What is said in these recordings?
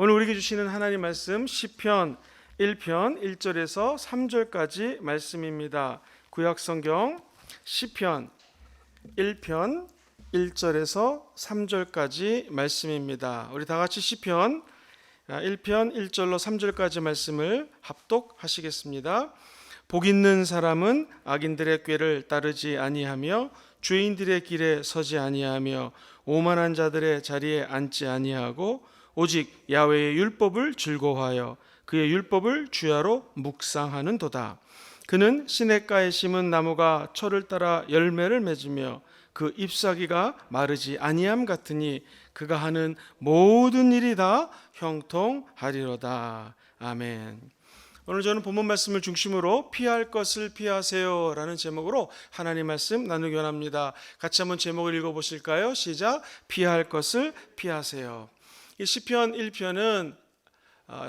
오늘 우리에게 주시는 하나님 말씀 시편 1편 1절에서 3절까지 말씀입니다. 구약성경 시편 1편 1절에서 3절까지 말씀입니다. 우리 다 같이 시편 1편 1절로 3절까지 말씀을 합독하시겠습니다. 복 있는 사람은 악인들의 꾀를 따르지 아니하며 죄인들의 길에 서지 아니하며 오만한 자들의 자리에 앉지 아니하고 오직 야훼의 율법을 즐거워하여 그의 율법을 주야로 묵상하는도다. 그는 시냇가에 심은 나무가 철을 따라 열매를 맺으며 그 잎사귀가 마르지 아니함 같으니 그가 하는 모든 일이 다 형통하리로다. 아멘. 오늘 저는 본문 말씀을 중심으로 피할 것을 피하세요 라는 제목으로 하나님 말씀 나누기 원합니다. 같이 한번 제목을 읽어보실까요? 시작. 피할 것을 피하세요. 이 시편 1편은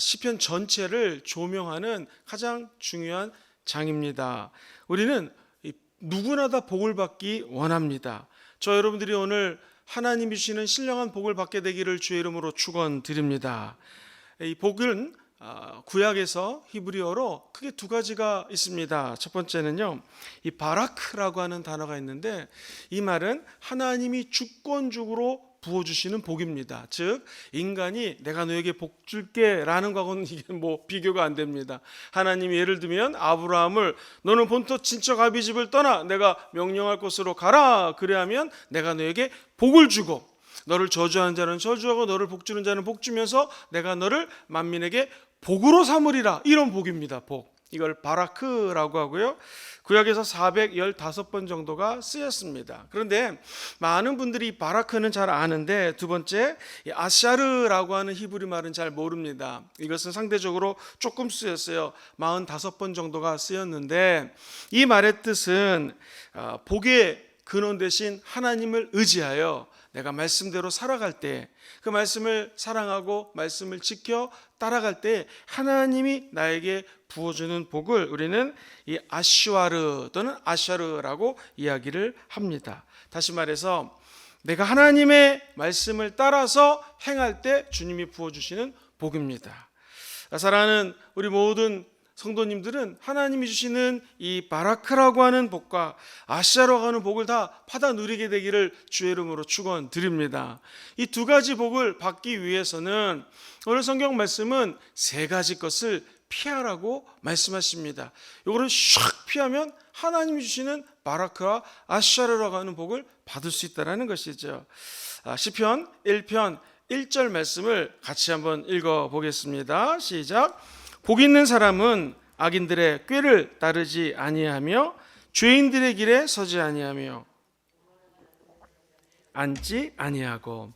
시편 전체를 조명하는 가장 중요한 장입니다. 우리는 누구나 다 복을 받기 원합니다. 저 여러분들이 오늘 하나님이 주시는 신령한 복을 받게 되기를 주의 이름으로 축원드립니다. 이 복은 구약에서 히브리어로 크게 두 가지가 있습니다. 첫 번째는요, 이 바라크라고 하는 단어가 있는데 이 말은 하나님이 주권적으로 부어주시는 복입니다. 즉 인간이 내가 너에게 복 줄게 라는 거하고는 이게 비교가 안 됩니다. 하나님이 예를 들면 아브라함을 너는 본토 친척 아비 집을 떠나 내가 명령할 곳으로 가라 그래야 하면 내가 너에게 복을 주고 너를 저주하는 자는 저주하고 너를 복주는 자는 복주면서 내가 너를 만민에게 복으로 삼으리라. 이런 복입니다. 복. 이걸 바라크라고 하고요. 구약에서 415번 정도가 쓰였습니다. 그런데 많은 분들이 바라크는 잘 아는데 두 번째 아샤르라고 하는 히브리 말은 잘 모릅니다. 이것은 상대적으로 조금 쓰였어요. 45번 정도가 쓰였는데 이 말의 뜻은 복의 근원 대신 하나님을 의지하여 내가 말씀대로 살아갈 때 그 말씀을 사랑하고 말씀을 지켜 따라갈 때 하나님이 나에게 부어주는 복을 우리는 이 아슈아르 또는 아샤르라고 이야기를 합니다. 다시 말해서 내가 하나님의 말씀을 따라서 행할 때 주님이 부어주시는 복입니다. 사랑하는 우리 모든 성도님들은 하나님이 주시는 이 바라크라고 하는 복과 아샤라고 하는 복을 다 받아 누리게 되기를 주의 이름으로 축원드립니다. 이 두 가지 복을 받기 위해서는 오늘 성경 말씀은 세 가지 것을 피하라고 말씀하십니다. 이거를 샥 피하면 하나님이 주시는 바라크와 아샤라라고 하는 복을 받을 수 있다는 것이죠. 시편 1편 1절 말씀을 같이 한번 읽어보겠습니다. 시작. 복 있는 사람은 악인들의 꾀를 따르지 아니하며 죄인들의 길에 서지 아니하며 앉지 아니하고.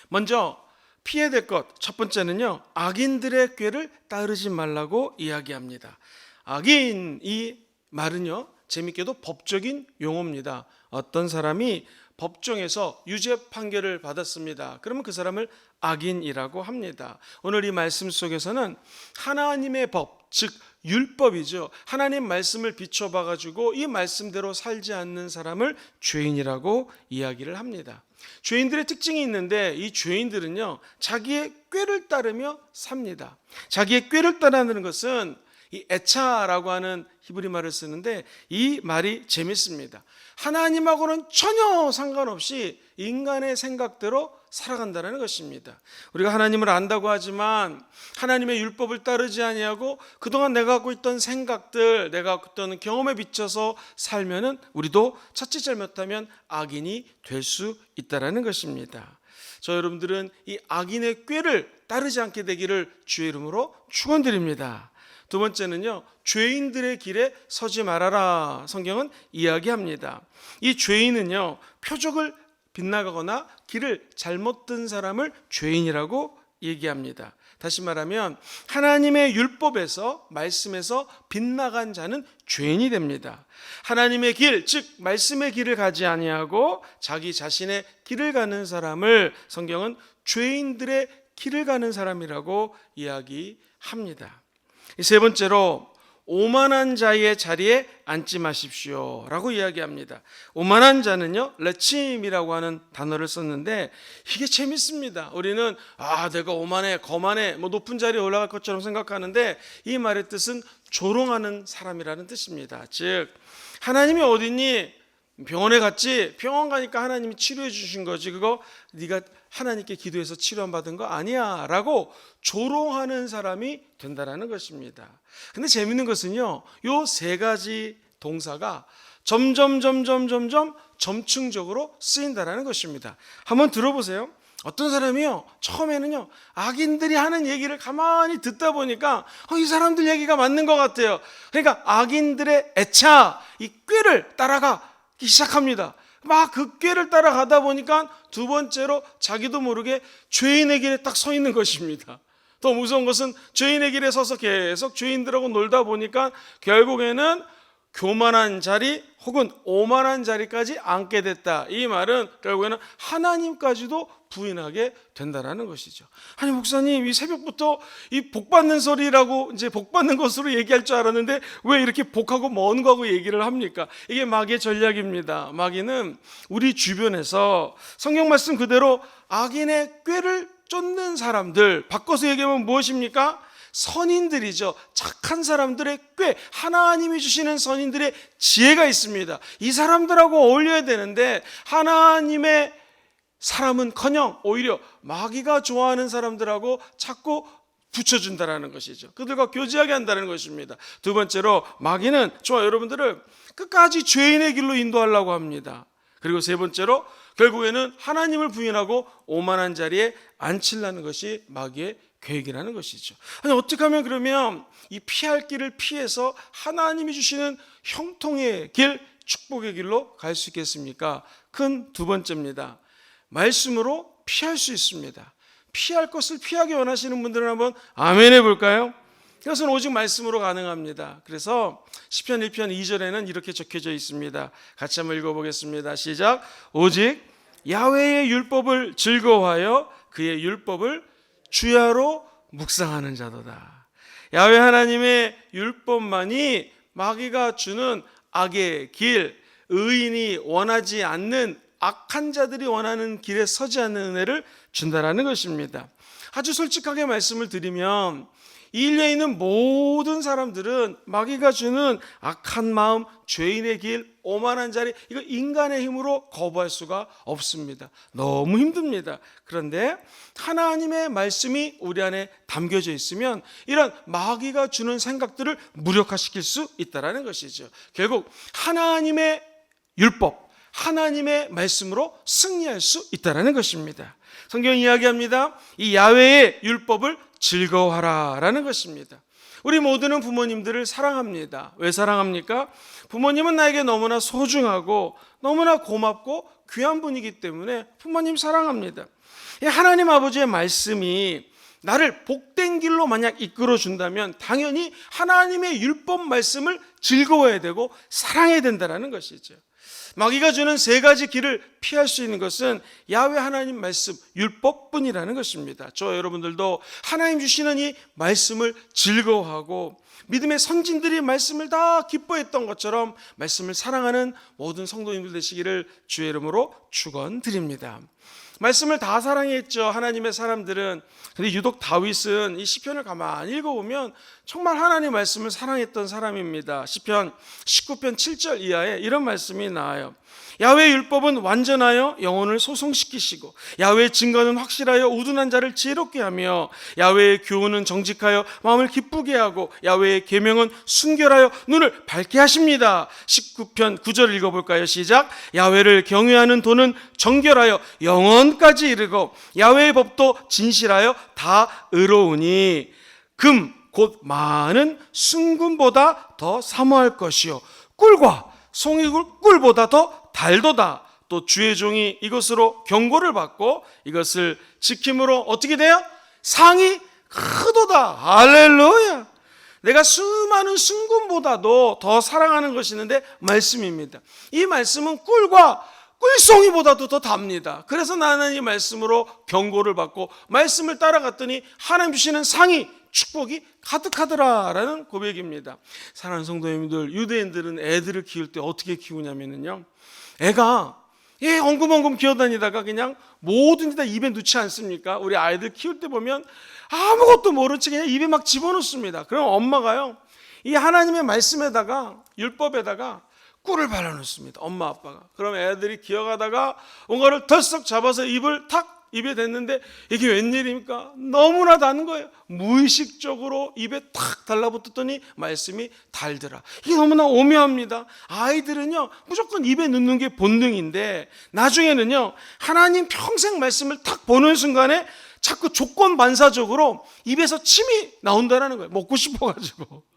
먼저 피해야 될 것 첫 번째는요, 악인들의 꾀를 따르지 말라고 이야기합니다. 악인 이 말은요 재밌게도 법적인 용어입니다. 어떤 사람이 법정에서 유죄 판결을 받았습니다. 그러면 그 사람을 악인이라고 합니다. 오늘 이 말씀 속에서는 하나님의 법, 즉 율법이죠. 하나님 말씀을 비춰봐 가지고 이 말씀대로 살지 않는 사람을 죄인이라고 이야기를 합니다. 죄인들의 특징이 있는데 이 죄인들은요 자기의 꾀를 따르며 삽니다. 자기의 꾀를 따르는 것은 이 에차라고 하는 히브리 말을 쓰는데 이 말이 재밌습니다. 하나님하고는 전혀 상관없이 인간의 생각대로 살아간다는 것입니다. 우리가 하나님을 안다고 하지만 하나님의 율법을 따르지 아니하고 그동안 내가 갖고 있던 생각들, 내가 갖고 있던 경험에 비춰서 살면은 우리도 자칫 잘못하면 악인이 될 수 있다는 것입니다. 저 여러분들은 이 악인의 꾀를 따르지 않게 되기를 주의 이름으로 축원드립니다. 두 번째는요, 죄인들의 길에 서지 말아라. 성경은 이야기합니다. 이 죄인은요, 표적을 빗나가거나 길을 잘못 든 사람을 죄인이라고 얘기합니다. 다시 말하면 하나님의 율법에서 말씀에서 빗나간 자는 죄인이 됩니다. 하나님의 길, 즉 말씀의 길을 가지 아니하고 자기 자신의 길을 가는 사람을 성경은 죄인들의 길을 가는 사람이라고 이야기합니다. 세 번째로 오만한 자의 자리에 앉지 마십시오 라고 이야기합니다. 오만한 자는요, 레침이라고 하는 단어를 썼는데 이게 재밌습니다. 우리는 내가 오만해, 거만해, 높은 자리에 올라갈 것처럼 생각하는데 이 말의 뜻은 조롱하는 사람이라는 뜻입니다. 즉 하나님이 어딨니? 병원에 갔지? 병원 가니까 하나님이 치료해 주신 거지, 그거 네가 하나님께 기도해서 치료한 받은 거 아니야 라고 조롱하는 사람이 된다라는 것입니다. 근데 재밌는 것은요, 요 세 가지 동사가 점점 점층적으로 쓰인다라는 것입니다. 한번 들어보세요. 어떤 사람이요, 처음에는요, 악인들이 하는 얘기를 가만히 듣다 보니까 이 사람들 얘기가 맞는 것 같아요. 그러니까 악인들의 애차, 이 꾀를 따라가기 시작합니다. 막 그 꾀를 따라가다 보니까 두 번째로 자기도 모르게 죄인의 길에 딱 서 있는 것입니다. 더 무서운 것은 죄인의 길에 서서 계속 죄인들하고 놀다 보니까 결국에는 교만한 자리 혹은 오만한 자리까지 앉게 됐다. 이 말은 결국에는 하나님까지도 부인하게 된다라는 것이죠. 아니 목사님, 이 새벽부터 이 복 받는 소리라고 이제 복 받는 것으로 얘기할 줄 알았는데 왜 이렇게 복하고 먼 거하고 얘기를 합니까? 이게 마귀의 전략입니다. 마귀는 우리 주변에서 성경 말씀 그대로 악인의 꾀를 쫓는 사람들, 바꿔서 얘기하면 무엇입니까? 선인들이죠. 착한 사람들의 꾀, 하나님이 주시는 선인들의 지혜가 있습니다. 이 사람들하고 어울려야 되는데 하나님의 사람은커녕 오히려 마귀가 좋아하는 사람들하고 자꾸 붙여준다라는 것이죠. 그들과 교제하게 한다는 것입니다. 두 번째로 마귀는 여러분들을 끝까지 죄인의 길로 인도하려고 합니다. 그리고 세 번째로 결국에는 하나님을 부인하고 오만한 자리에 앉히려는 것이 마귀의 계획이라는 것이죠. 아니 어떻게 하면 그러면 이 피할 길을 피해서 하나님이 주시는 형통의 길, 축복의 길로 갈 수 있겠습니까? 큰 두 번째입니다. 말씀으로 피할 수 있습니다. 피할 것을 피하기 원하시는 분들은 한번 아멘 해볼까요? 이것은 오직 말씀으로 가능합니다. 그래서 시편 1편 2절에는 이렇게 적혀져 있습니다. 같이 한번 읽어보겠습니다. 시작. 오직 야훼의 율법을 즐거워하여 그의 율법을 주야로 묵상하는 자도다. 야훼 하나님의 율법만이 마귀가 주는 악의 길, 의인이 원하지 않는 악한 자들이 원하는 길에 서지 않는 은혜를 준다라는 것입니다. 아주 솔직하게 말씀을 드리면 이 인류에 있는 모든 사람들은 마귀가 주는 악한 마음, 죄인의 길, 오만한 자리, 이거 인간의 힘으로 거부할 수가 없습니다. 너무 힘듭니다. 그런데 하나님의 말씀이 우리 안에 담겨져 있으면 이런 마귀가 주는 생각들을 무력화시킬 수 있다는 것이죠. 결국 하나님의 율법, 하나님의 말씀으로 승리할 수 있다는 것입니다. 성경이 이야기합니다. 이 야훼의 율법을 즐거워하라 라는 것입니다. 우리 모두는 부모님들을 사랑합니다. 왜 사랑합니까? 부모님은 나에게 너무나 소중하고 너무나 고맙고 귀한 분이기 때문에 부모님 사랑합니다. 하나님 아버지의 말씀이 나를 복된 길로 만약 이끌어 준다면 당연히 하나님의 율법 말씀을 즐거워해야 되고 사랑해야 된다는 것이죠. 마귀가 주는 세 가지 길을 피할 수 있는 것은 야훼 하나님 말씀, 율법뿐이라는 것입니다. 저 여러분들도 하나님 주시는 이 말씀을 즐거워하고 믿음의 선진들이 말씀을 다 기뻐했던 것처럼 말씀을 사랑하는 모든 성도님들 되시기를 주의 이름으로 축원드립니다. 말씀을 다 사랑했죠, 하나님의 사람들은. 근데 유독 다윗은 이 시편을 가만히 읽어보면 정말 하나님 말씀을 사랑했던 사람입니다. 시편 19편 7절 이하에 이런 말씀이 나와요. 야훼의 율법은 완전하여 영혼을 소송시키시고 야훼의 증거는 확실하여 우둔한 자를 지혜롭게 하며 야훼의 교훈은 정직하여 마음을 기쁘게 하고 야훼의 계명은 순결하여 눈을 밝게 하십니다. 19편 9절 읽어볼까요? 시작. 야훼를 경외하는 도는 정결하여 영원까지 이르고 야훼의 법도 진실하여 다 의로우니 금 곧 많은 순금보다 더 사모할 것이요 꿀과 송이굴 꿀보다 더 달도다. 또 주의 종이 이것으로 경고를 받고 이것을 지킴으로 어떻게 돼요? 상이 크도다. 할렐루야. 내가 수많은 순금보다도 더 사랑하는 것이 있는데 말씀입니다. 이 말씀은 꿀과 꿀송이보다도 더 답니다. 그래서 나는 이 말씀으로 경고를 받고 말씀을 따라갔더니 하나님 주시는 상이 축복이 가득하더라라는 고백입니다. 사랑하는 성도님들, 유대인들은 애들을 키울 때 어떻게 키우냐면요, 애가 엉금엉금 기어다니다가 그냥 뭐든지 다 입에 넣지 않습니까? 우리 아이들 키울 때 보면 아무것도 모른 채 그냥 입에 막 집어넣습니다. 그럼 엄마가요, 이 하나님의 말씀에다가, 율법에다가 꿀을 발라놓습니다. 엄마 아빠가. 그럼 애들이 기어가다가 뭔가를 덜썩 잡아서 입을 탁 입에 댔는데 이게 웬일입니까? 너무나 단 거예요. 무의식적으로 입에 탁 달라붙었더니 말씀이 달더라. 이게 너무나 오묘합니다. 아이들은요, 무조건 입에 넣는 게 본능인데 나중에는요, 하나님 평생 말씀을 탁 보는 순간에 자꾸 조건 반사적으로 입에서 침이 나온다는 거예요. 먹고 싶어가지고.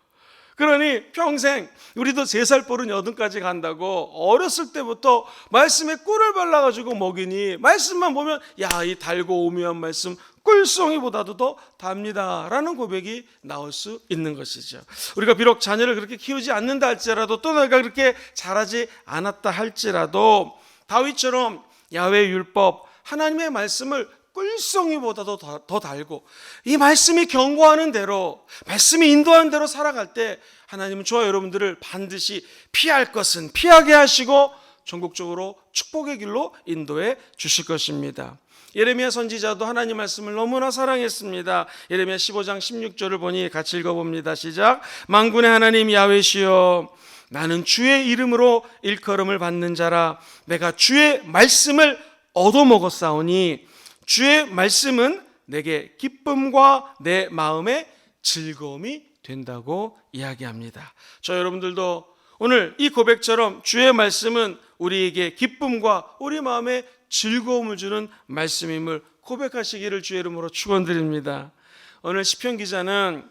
그러니 평생, 우리도 3살 버른 8까지 간다고 어렸을 때부터 말씀에 꿀을 발라가지고 먹이니 말씀만 보면 야, 이 달고 오묘한 말씀 꿀송이보다도 더 답니다 라는 고백이 나올 수 있는 것이죠. 우리가 비록 자녀를 그렇게 키우지 않는다 할지라도, 또 내가 그렇게 잘하지 않았다 할지라도 다윗처럼 야훼 율법, 하나님의 말씀을 꿀송이보다도 더 달고 이 말씀이 경고하는 대로, 말씀이 인도하는 대로 살아갈 때 하나님은 저와 여러분들을 반드시 피할 것은 피하게 하시고 전국적으로 축복의 길로 인도해 주실 것입니다. 예레미야 선지자도 하나님 말씀을 너무나 사랑했습니다. 예레미야 15장 16절을 보니 같이 읽어봅니다. 시작. 만군의 하나님 야훼시여, 나는 주의 이름으로 일컬음을 받는 자라. 내가 주의 말씀을 얻어먹었사오니 주의 말씀은 내게 기쁨과 내 마음의 즐거움이 된다고 이야기합니다. 저 여러분들도 오늘 이 고백처럼 주의 말씀은 우리에게 기쁨과 우리 마음에 즐거움을 주는 말씀임을 고백하시기를 주의 이름으로 축원드립니다. 오늘 시편 기자는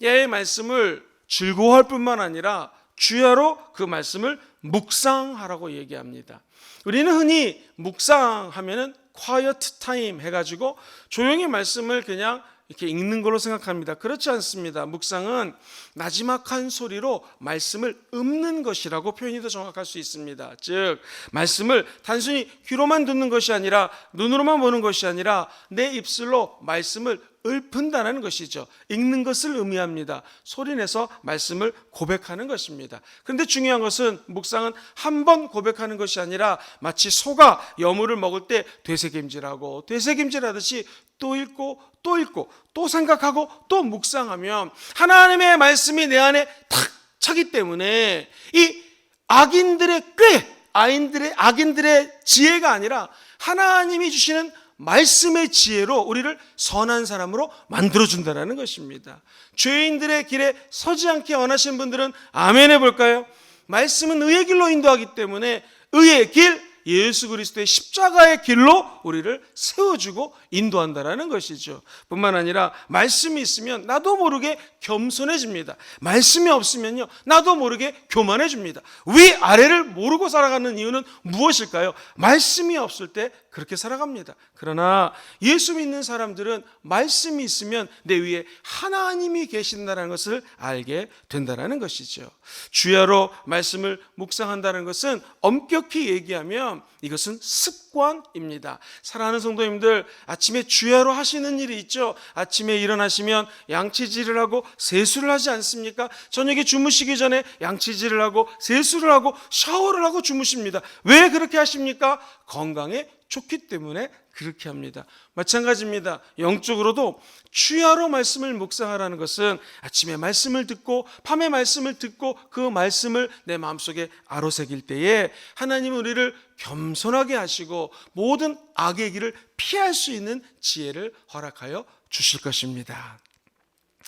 야훼의 말씀을 즐거워할 뿐만 아니라 주야로 그 말씀을 묵상하라고 얘기합니다. 우리는 흔히 묵상하면은 quiet time 해가지고 조용히 말씀을 그냥 이렇게 읽는 걸로 생각합니다. 그렇지 않습니다. 묵상은 나지막한 소리로 말씀을 읊는 것이라고 표현이 더 정확할 수 있습니다. 즉, 말씀을 단순히 귀로만 듣는 것이 아니라, 눈으로만 보는 것이 아니라 내 입술로 말씀을 읊은다는 것이죠. 읽는 것을 의미합니다. 소리내서 말씀을 고백하는 것입니다. 그런데 중요한 것은 묵상은 한 번 고백하는 것이 아니라 마치 소가 여물을 먹을 때 되새김질하고 되새김질하듯이 또 읽고 또 읽고 또 생각하고 또 묵상하면 하나님의 말씀이 내 안에 탁 차기 때문에 이 악인들의 악인들의 지혜가 아니라 하나님이 주시는 말씀의 지혜로 우리를 선한 사람으로 만들어준다는 것입니다. 죄인들의 길에 서지 않게 원하시는 분들은 아멘 해볼까요? 말씀은 의의 길로 인도하기 때문에 의의 길, 예수 그리스도의 십자가의 길로 우리를 세워주고 인도한다는 것이죠. 뿐만 아니라 말씀이 있으면 나도 모르게 겸손해집니다. 말씀이 없으면요, 나도 모르게 교만해집니다. 위아래를 모르고 살아가는 이유는 무엇일까요? 말씀이 없을 때 그렇게 살아갑니다. 그러나 예수 믿는 사람들은 말씀이 있으면 내 위에 하나님이 계신다는 것을 알게 된다는 것이죠. 주야로 말씀을 묵상한다는 것은 엄격히 얘기하면 이것은 습관입니다. 사랑하는 성도님들, 아침에 주야로 하시는 일이 있죠. 아침에 일어나시면 양치질을 하고 세수를 하지 않습니까? 저녁에 주무시기 전에 양치질을 하고 세수를 하고 샤워를 하고 주무십니다. 왜 그렇게 하십니까? 건강에 좋기 때문에 그렇게 합니다. 마찬가지입니다. 영적으로도 주야로 말씀을 묵상하라는 것은 아침에 말씀을 듣고 밤에 말씀을 듣고 그 말씀을 내 마음속에 아로새길 때에 하나님은 우리를 겸손하게 하시고 모든 악의 길을 피할 수 있는 지혜를 허락하여 주실 것입니다.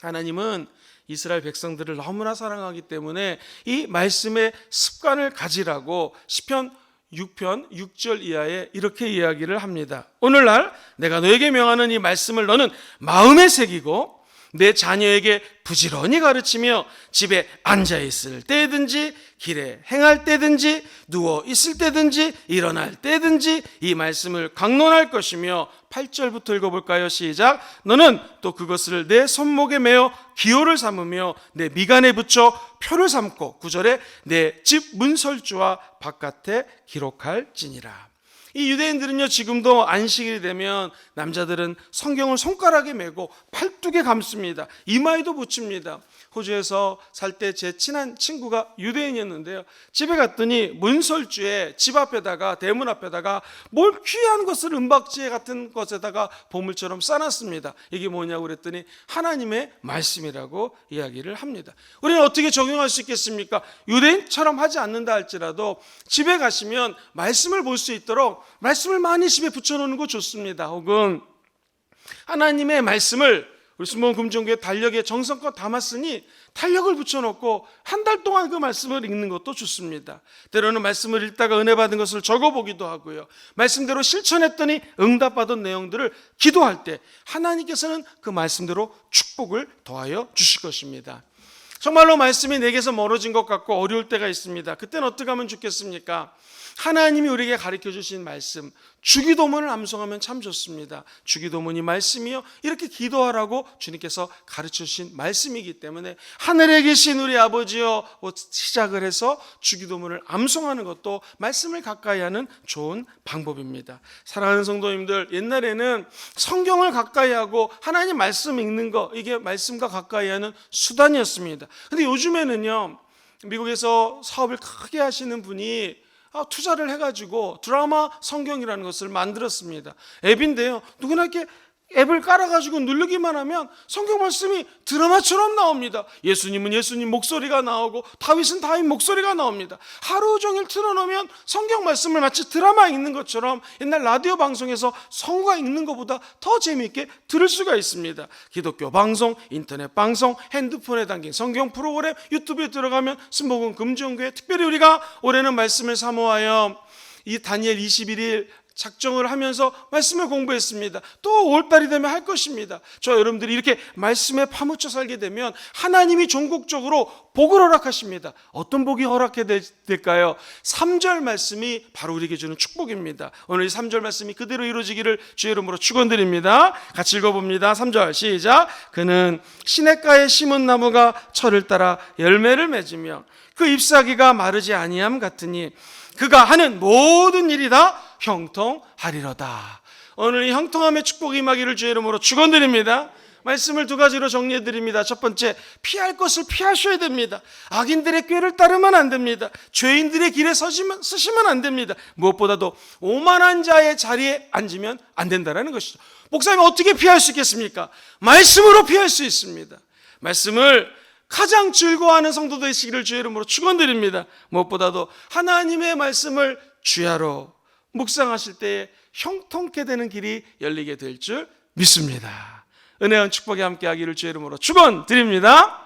하나님은 이스라엘 백성들을 너무나 사랑하기 때문에 이 말씀의 습관을 가지라고 시편 6편 6절 이하에 이렇게 이야기를 합니다. 오늘날 내가 너에게 명하는 이 말씀을 너는 마음에 새기고 내 자녀에게 부지런히 가르치며 집에 앉아 있을 때든지 길에 행할 때든지 누워 있을 때든지 일어날 때든지 이 말씀을 강론할 것이며 8절부터 읽어볼까요? 시작. 너는 또 그것을 내 손목에 매어 기호를 삼으며 내 미간에 붙여 표를 삼고 9절에 내 집 문설주와 바깥에 기록할지니라. 이 유대인들은요, 지금도 안식일이 되면 남자들은 성경을 손가락에 메고 팔뚝에 감습니다. 이마에도 붙입니다. 호주에서 살 때 제 친한 친구가 유대인이었는데요, 집에 갔더니 문설주에 집 앞에다가, 대문 앞에다가 뭘 귀한 것을 은박지 같은 것에다가 보물처럼 싸놨습니다. 이게 뭐냐고 그랬더니 하나님의 말씀이라고 이야기를 합니다. 우리는 어떻게 적용할 수 있겠습니까? 유대인처럼 하지 않는다 할지라도 집에 가시면 말씀을 볼 수 있도록 말씀을 많이 집에 붙여놓는 거 좋습니다. 혹은 하나님의 말씀을 우리 순복음 금종교회 달력에 정성껏 담았으니 달력을 붙여놓고 한 달 동안 그 말씀을 읽는 것도 좋습니다. 때로는 말씀을 읽다가 은혜 받은 것을 적어보기도 하고요, 말씀대로 실천했더니 응답받은 내용들을 기도할 때 하나님께서는 그 말씀대로 축복을 더하여 주실 것입니다. 정말로 말씀이 내게서 멀어진 것 같고 어려울 때가 있습니다. 그때는 어떻게 하면 좋겠습니까? 하나님이 우리에게 가르쳐 주신 말씀, 주기도문을 암송하면 참 좋습니다. 주기도문이 말씀이요, 이렇게 기도하라고 주님께서 가르쳐 주신 말씀이기 때문에 하늘에 계신 우리 아버지여 시작을 해서 주기도문을 암송하는 것도 말씀을 가까이 하는 좋은 방법입니다. 사랑하는 성도님들, 옛날에는 성경을 가까이 하고 하나님 말씀 읽는 거, 이게 말씀과 가까이 하는 수단이었습니다. 근데 요즘에는요, 미국에서 사업을 크게 하시는 분이 투자를 해가지고 드라마 성경이라는 것을 만들었습니다. 앱인데요, 누구나 이렇게 앱을 깔아가지고 누르기만 하면 성경 말씀이 드라마처럼 나옵니다. 예수님은 예수님 목소리가 나오고 다윗은 다윗 목소리가 나옵니다. 하루 종일 틀어놓으면 성경 말씀을 마치 드라마 읽는 것처럼 옛날 라디오 방송에서 성가 읽는 것보다 더 재미있게 들을 수가 있습니다. 기독교 방송, 인터넷 방송, 핸드폰에 담긴 성경 프로그램, 유튜브에 들어가면 순복음 금종교회, 특별히 우리가 올해는 말씀을 사모하여 이 다니엘 21일 작정을 하면서 말씀을 공부했습니다. 또 5월달이 되면 할 것입니다. 저 여러분들이 이렇게 말씀에 파묻혀 살게 되면 하나님이 종국적으로 복을 허락하십니다. 어떤 복이 허락해 될까요? 3절 말씀이 바로 우리에게 주는 축복입니다. 오늘 이 3절 말씀이 그대로 이루어지기를 주의 이름으로 축원드립니다. 같이 읽어봅니다. 3절 시작. 그는 시냇가에 심은 나무가 철을 따라 열매를 맺으며 그 잎사귀가 마르지 아니함 같으니 그가 하는 모든 일이 다 형통하리로다. 오늘 이 형통함의 축복이 임하기를 주의 이름으로 축원드립니다. 말씀을 두 가지로 정리해 드립니다. 첫 번째, 피할 것을 피하셔야 됩니다. 악인들의 꾀를 따르면 안 됩니다. 죄인들의 길에 서시면 안 됩니다. 무엇보다도 오만한 자의 자리에 앉으면 안 된다는 것이죠. 목사님, 어떻게 피할 수 있겠습니까? 말씀으로 피할 수 있습니다. 말씀을 가장 즐거워하는 성도 되시기를 주의 이름으로 축원드립니다. 무엇보다도 하나님의 말씀을 주야로 묵상하실 때에 형통케 되는 길이 열리게 될 줄 믿습니다. 은혜와 축복이 함께 하기를 주의 이름으로 축원드립니다.